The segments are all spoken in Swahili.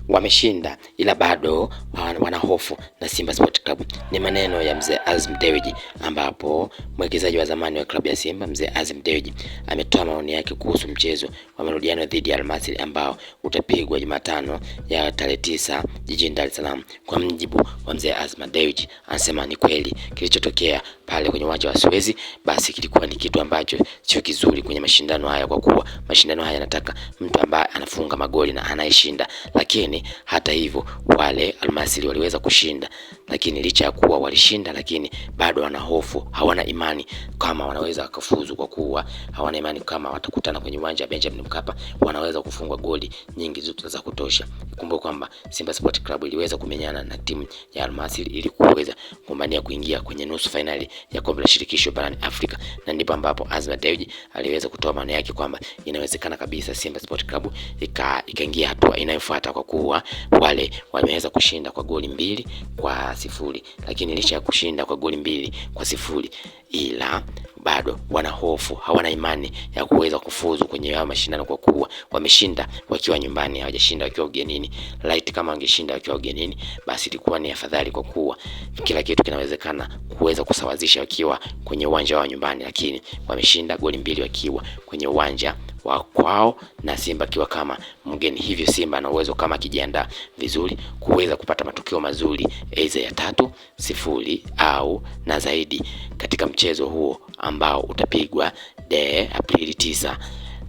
wameshinda ila bado wana hofu na Simba Sport Club. Ni maneno ya mzee Azam Dewji, ambapo mwekezaji wa zamani wa klabu ya Simba mzee Azam Dewji ametoa maoni yake kuhusu mchezo wa marudiano dhidi ya Al Masry ambao utapigwa Jumatano ya tarehe 9 jijini Dar es Salaam. Kwa mjibu wa mzee Azam Dewji, anasema ni kweli kilichotokea pale kwenye uwanja wa Suez basi kilikuwa ni kitu ambacho sio kizuri kwenye mashindano haya, kwa kuwa mashindano haya yanataka mtu ambaye anafunga magoli na anayeshinda. Lakini hata hivyo wale Al Masry waliweza kushinda, lakini licha ya kuwa walishinda, lakini bado wana hofu, hawana imani kama wanaweza kufuzu, kwa kuwa hawana imani kama watakutana kwenye uwanja wa Benjamin Mkapa wanaweza kufungwa goli nyingi zote za kutosha. Kumbuka kwamba Simba Sport Club iliweza kumenyana na timu ya Al Masry ili kuweza kugombania kuingia kwenye nusu finali ya kombe la shirikisho barani Afrika, na ndipo ambapo Azam Dewji aliweza kutoa maana yake kwamba inawezekana kabisa Simba Sport Club ikaingia hatua inayofuata, kwa kuwa wale wameweza kushinda kwa goli 2-0. Lakini licha ya kushinda kwa goli 2-0, ila bado wana hofu, hawana imani ya kuweza kufuzu kwenye haya mashindano, kwa kuwa wameshinda wakiwa nyumbani, hawajashinda wakiwa ugenini. Light kama wangeshinda wakiwa ugenini basi ilikuwa ni afadhali, kwa kuwa kila kitu kinawezekana kuweza kusawazisha wakiwa kwenye uwanja wa nyumbani, lakini wameshinda goli 2 wakiwa kwenye uwanja wa kwao na Simba kiwa kama mgeni. Hivyo Simba ana uwezo kama akijiandaa vizuri kuweza kupata matokeo mazuri, aidha ya 3-0 au na zaidi katika mchezo huo ambao utapigwa Aprili 9,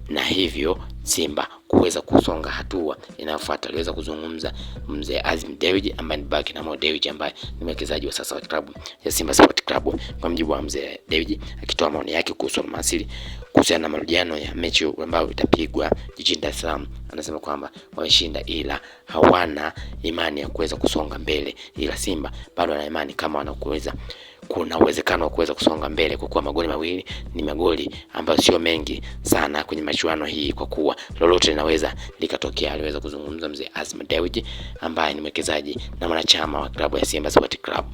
na hivyo Simba kuweza kusonga hatua inayofuata. Aliweza kuzungumza mzee Azam Dewji ambaye ni baki na Mo Dewji ambaye ni mwekezaji wa sasa wa klabu ya Simba Sport Club. Kwa mjibu wa mzee Dewji akitoa maoni yake kuhusu Al Masry kuhusiana na marudiano ya mechi ambayo itapigwa jijini Dar es Salaam, anasema kwamba wameshinda ila hawana imani ya kuweza kusonga mbele, ila Simba bado wana imani kama wanaweza, kuna uwezekano wa kuweza kusonga mbele, kwa kuwa magoli 2 ni magoli ambayo sio mengi sana kwenye michuano hii, kwa kuwa lolote linaweza likatokea. Aliweza kuzungumza mzee Azam Dewji ambaye ni mwekezaji na mwanachama wa klabu ya Simba Sport Club.